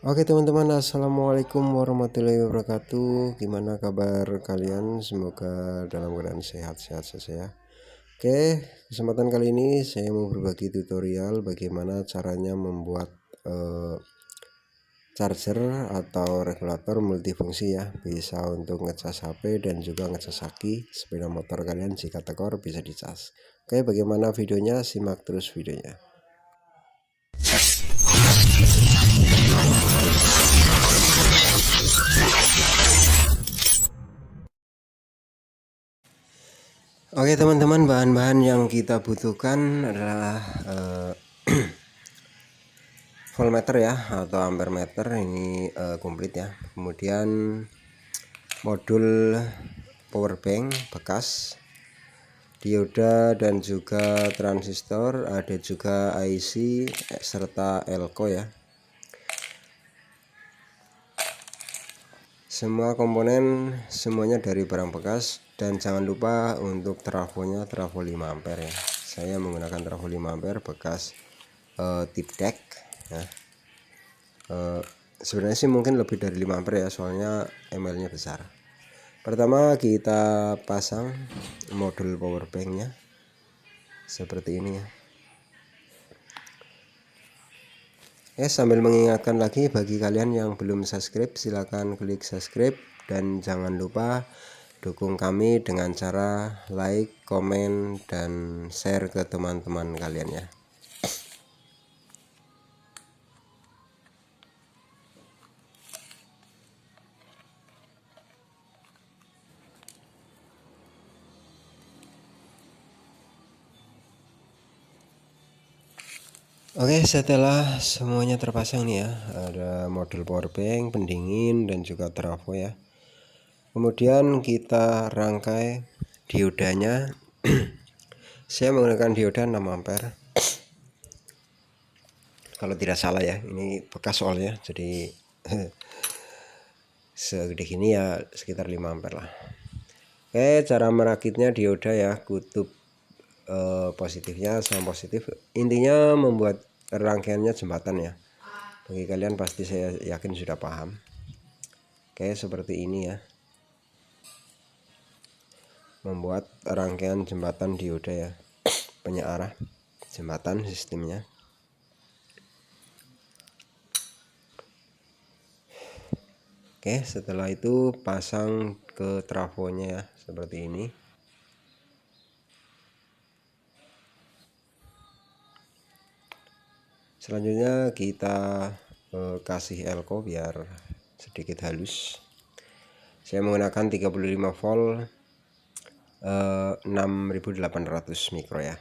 Oke teman-teman, assalamualaikum warahmatullahi wabarakatuh. Gimana kabar kalian? Semoga dalam keadaan sehat-sehat saja ya. Oke, kesempatan kali ini saya mau berbagi tutorial bagaimana caranya membuat charger atau regulator multifungsi ya. Bisa untuk ngecas HP dan juga ngecas aki sepeda motor kalian jika tekor bisa dicas. Oke, bagaimana videonya? Simak terus videonya. Oke teman-teman, bahan-bahan yang kita butuhkan adalah voltmeter ya atau ampermeter ini komplit ya. Kemudian modul power bank bekas, dioda dan juga transistor, ada juga IC serta elko ya. Semua komponen semuanya dari barang bekas, dan jangan lupa untuk trafonya trafo 5 ampere ya. Saya menggunakan trafo 5 ampere bekas tip deck ya. Sebenarnya sih mungkin lebih dari 5 ampere ya, soalnya ml nya besar. Pertama kita pasang modul power banknya seperti ini ya. Sambil mengingatkan lagi bagi kalian yang belum subscribe, silahkan klik subscribe dan jangan lupa dukung kami dengan cara like, komen, dan share ke teman-teman kalian ya. Oke, setelah semuanya terpasang nih ya, ada modul power bank, pendingin, dan juga trafo ya. Kemudian kita rangkai diodanya. Saya menggunakan dioda 6 ampere. Kalau tidak salah ya, ini bekas soalnya, jadi segede gini ya, sekitar 5 ampere lah. Oke, cara merakitnya dioda ya, kutub positifnya sama positif. Intinya membuat rangkaiannya jembatan ya. Bagi kalian pasti saya yakin sudah paham. Oke, seperti ini ya. Membuat rangkaian jembatan dioda ya. Penyearah jembatan sistemnya. Oke, setelah itu pasang ke trafonya ya, seperti ini. Selanjutnya kita kasih elko biar sedikit halus. Saya menggunakan 35 volt 6800 mikro ya.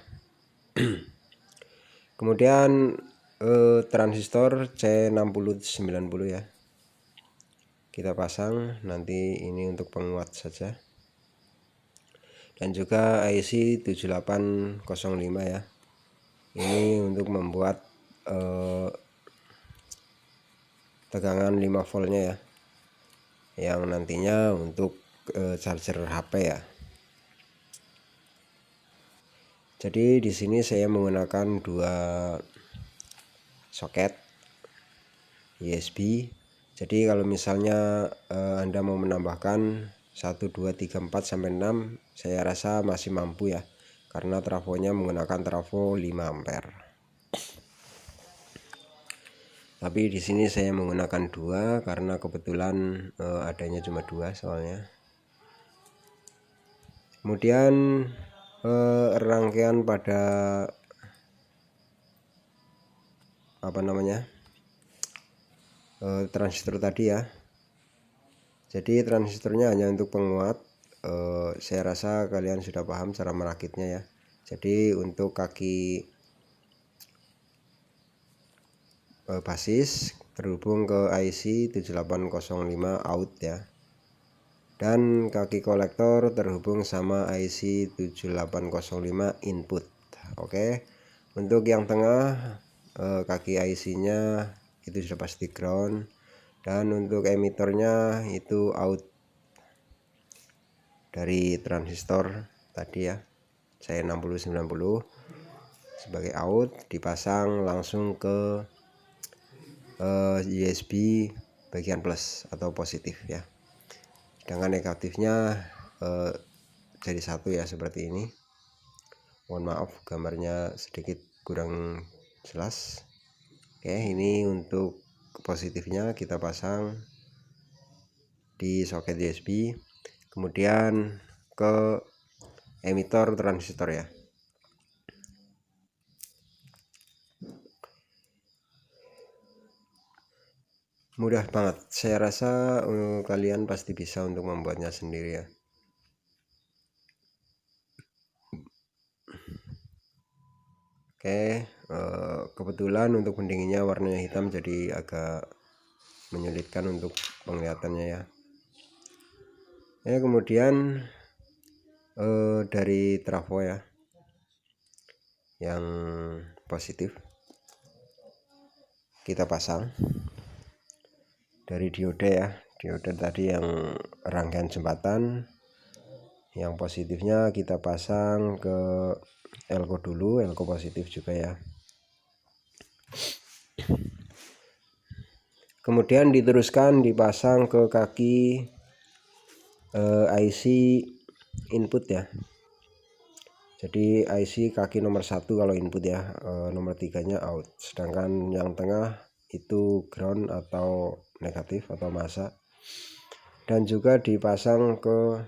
Kemudian transistor C6090 ya, kita pasang. Nanti ini untuk penguat saja. Dan juga IC 7805 ya, ini untuk membuat tegangan 5 voltnya ya, yang nantinya untuk charger HP ya. Jadi di sini saya menggunakan 2 soket USB. Jadi kalau misalnya Anda mau menambahkan 1, 2, 3, 4 sampai 6, saya rasa masih mampu ya, karena trafonya menggunakan trafo 5 ampere. Tapi di sini saya menggunakan 2 karena kebetulan adanya cuma 2 soalnya. Kemudian rangkaian pada transistor tadi ya. Jadi transistornya hanya untuk penguat. Saya rasa kalian sudah paham cara merakitnya ya. Jadi untuk kaki basis terhubung ke IC 7805 out ya, dan kaki kolektor terhubung sama IC 7805 input. Oke, untuk yang tengah kaki IC nya itu sudah pasti ground, dan untuk emitornya itu out dari transistor tadi ya, saya 6090 sebagai out, dipasang langsung ke USB bagian plus atau positif ya, sedangkan negatifnya jadi satu ya, seperti ini. Mohon maaf gambarnya sedikit kurang jelas. Oke, ini untuk positifnya kita pasang di soket USB, kemudian ke emitor transistor ya. Mudah banget, saya rasa kalian pasti bisa untuk membuatnya sendiri ya. Oke, kebetulan untuk pendinginnya warnanya hitam, jadi agak menyulitkan untuk penglihatannya ya. Kemudian dari trafo ya, yang positif kita pasang dari dioda ya, dioda tadi yang rangkaian jembatan. Yang positifnya kita pasang ke elko dulu, elko positif juga ya. Kemudian diteruskan dipasang ke kaki IC input ya. Jadi IC kaki nomor 1 kalau input ya, nomor 3-nya out, sedangkan yang tengah itu ground atau negatif atau masa. Dan juga dipasang ke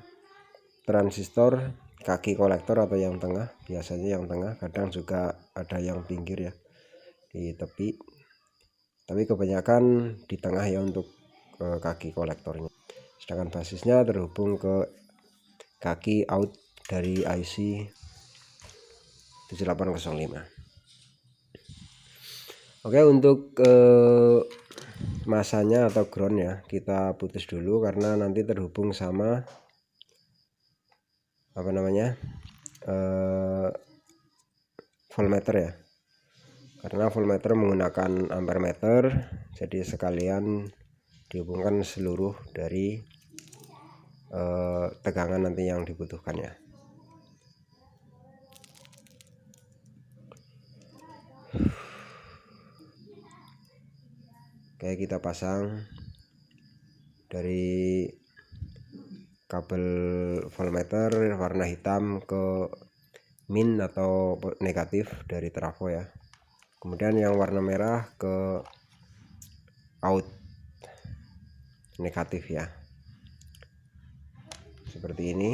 transistor kaki kolektor atau yang tengah, biasanya yang tengah, kadang juga ada yang pinggir ya di tepi, tapi kebanyakan di tengah ya untuk kaki kolektornya. Sedangkan basisnya terhubung ke kaki out dari IC 7805. Oke, untuk masanya atau ground ya kita putus dulu karena nanti terhubung sama apa namanya voltmeter ya, karena voltmeter menggunakan ampere meter, jadi sekalian dihubungkan seluruh dari tegangan nanti yang dibutuhkan ya. Oke, kita pasang dari kabel voltmeter warna hitam ke min atau negatif dari trafo ya, kemudian yang warna merah ke out negatif ya, seperti ini.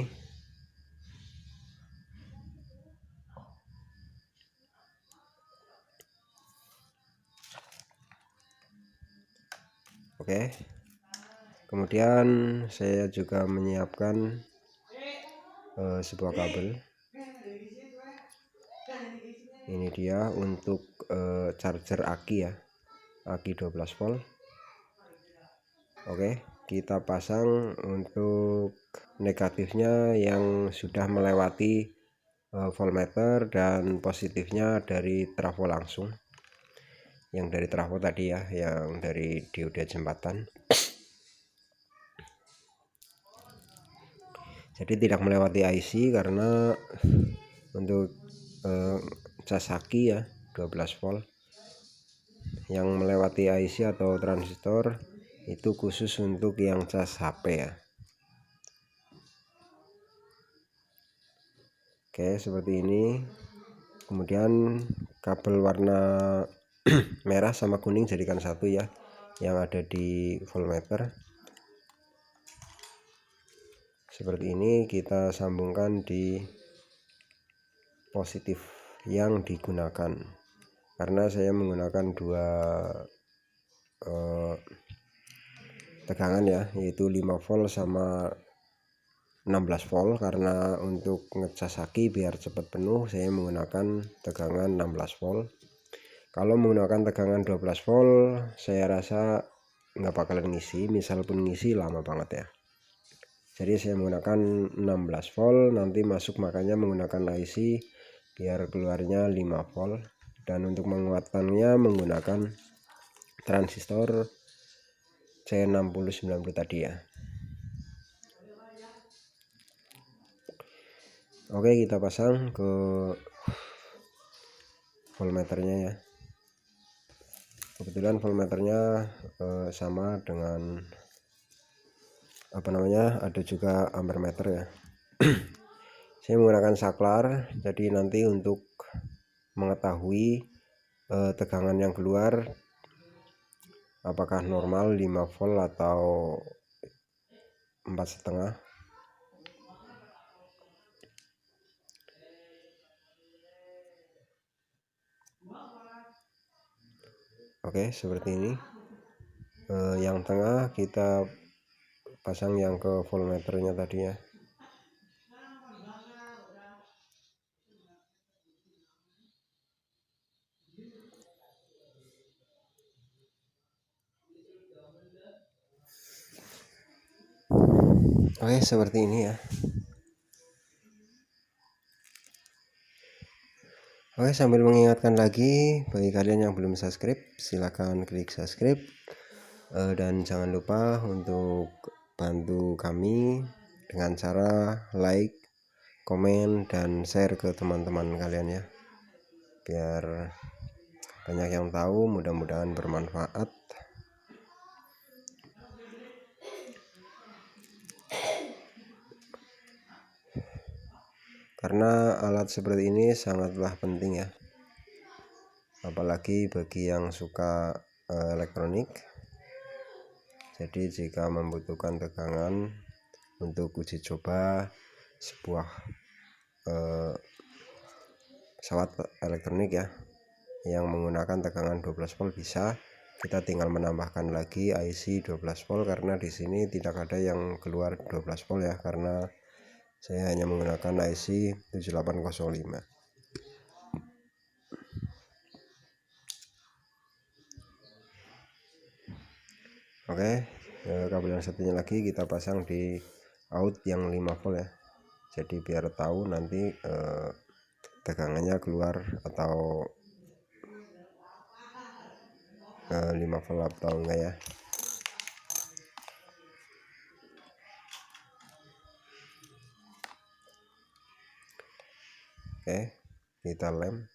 Oke, kemudian saya juga menyiapkan sebuah kabel, ini dia untuk charger aki ya, aki 12 volt. Oke, kita pasang untuk negatifnya yang sudah melewati voltmeter dan positifnya dari trafo langsung, yang dari trafo tadi ya, yang dari dioda jembatan. Jadi tidak melewati IC karena untuk cas aki ya 12 volt. Yang melewati IC atau transistor itu khusus untuk yang cas HP ya. Oke, seperti ini. Kemudian kabel warna merah sama kuning jadikan satu ya, yang ada di voltmeter. Seperti ini kita sambungkan di positif yang digunakan, karena saya menggunakan dua tegangan ya, yaitu 5 volt sama 16 volt, karena untuk ngecas aki biar cepat penuh saya menggunakan tegangan 16 volt. Kalau menggunakan tegangan 12 volt saya rasa nggak bakalan ngisi, misal pun ngisi lama banget ya. Jadi saya menggunakan 16 volt, nanti masuk makanya menggunakan IC biar keluarnya 5 volt. Dan untuk menguatkannya menggunakan transistor C6090 tadi ya. Oke, kita pasang ke voltmeternya ya. kebetulan voltmeternya sama dengan ada juga ampermeter ya. Saya menggunakan saklar, jadi nanti untuk mengetahui tegangan yang keluar apakah normal 5 volt atau 4,5. Oke, seperti ini. Yang tengah kita pasang yang ke voltmeternya tadi ya. Oke, seperti ini ya. Oke, sambil mengingatkan lagi bagi kalian yang belum subscribe, silahkan klik subscribe, dan jangan lupa untuk bantu kami dengan cara like, komen, dan share ke teman-teman kalian ya, biar banyak yang tahu, mudah-mudahan bermanfaat. Karena alat seperti ini sangatlah penting ya, apalagi bagi yang suka elektronik. Jadi jika membutuhkan tegangan untuk uji coba sebuah pesawat elektronik ya yang menggunakan tegangan 12 volt, bisa kita tinggal menambahkan lagi IC 12 volt, karena di sini tidak ada yang keluar 12 volt ya, karena saya hanya menggunakan IC 7805. Oke, kabel yang satunya lagi kita pasang di out yang 5 volt ya, jadi biar tahu nanti tegangannya keluar atau 5 volt atau enggak ya. Oke, kita lem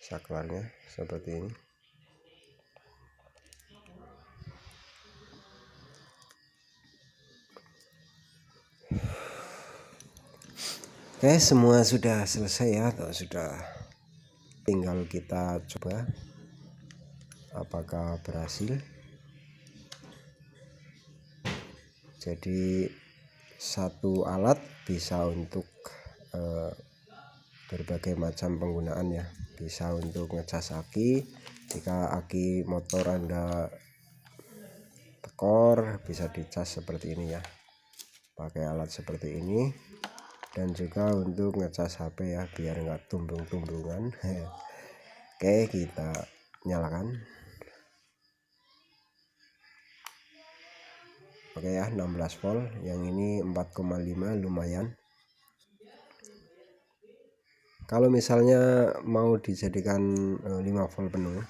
saklarnya seperti ini. Oke, semua sudah selesai ya, atau sudah, tinggal kita coba apakah berhasil. Jadi satu alat bisa untuk berbagai macam penggunaan ya, bisa untuk ngecas aki, jika aki motor Anda tekor bisa dicas seperti ini ya, pakai alat seperti ini, dan juga untuk ngecas HP ya, biar nggak tumbung-tumbungan. Oke, kita nyalakan. Oke ya, 16 volt, yang ini 4,5 lumayan. Kalau misalnya mau dijadikan 5 volt penuh,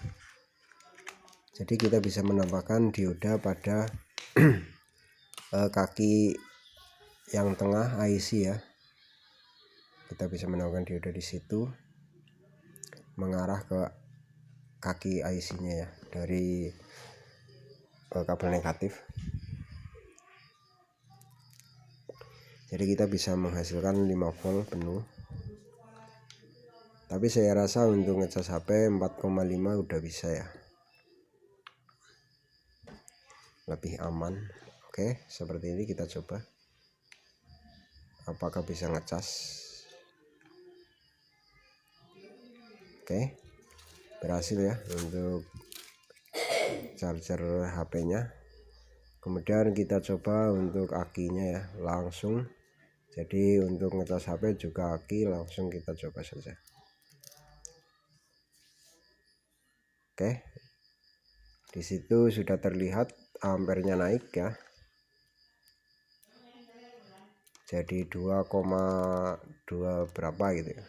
jadi kita bisa menambahkan dioda pada kaki yang tengah IC ya. Kita bisa menambahkan dioda di situ mengarah ke kaki IC-nya ya, dari kabel negatif. Jadi kita bisa menghasilkan 5 volt penuh. Tapi saya rasa untuk ngecas HP 4,5 udah bisa ya, lebih aman. Oke, seperti ini kita coba apakah bisa ngecas. Oke, berhasil ya untuk charger HP-nya. Kemudian kita coba untuk akinya ya, langsung. Jadi untuk ngecas HP juga aki, langsung kita coba saja. Oke, di situ sudah terlihat ampernya naik ya, jadi 2,2 berapa gitu ya.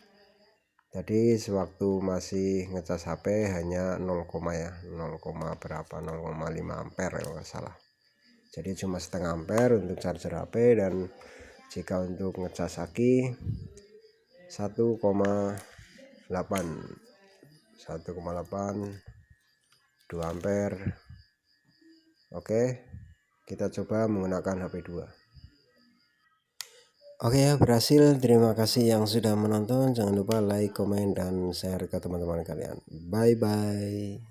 Jadi sewaktu masih ngecas HP hanya 0, ya 0, berapa 0,5 ampere kalau nggak salah. Jadi cuma setengah ampere untuk charger HP, dan jika untuk ngecas aki 1,8 2 ampere. Oke, kita coba menggunakan HP 2. Oke ya, berhasil. Terima kasih yang sudah menonton. Jangan lupa like, komen, dan share ke teman-teman kalian. Bye bye.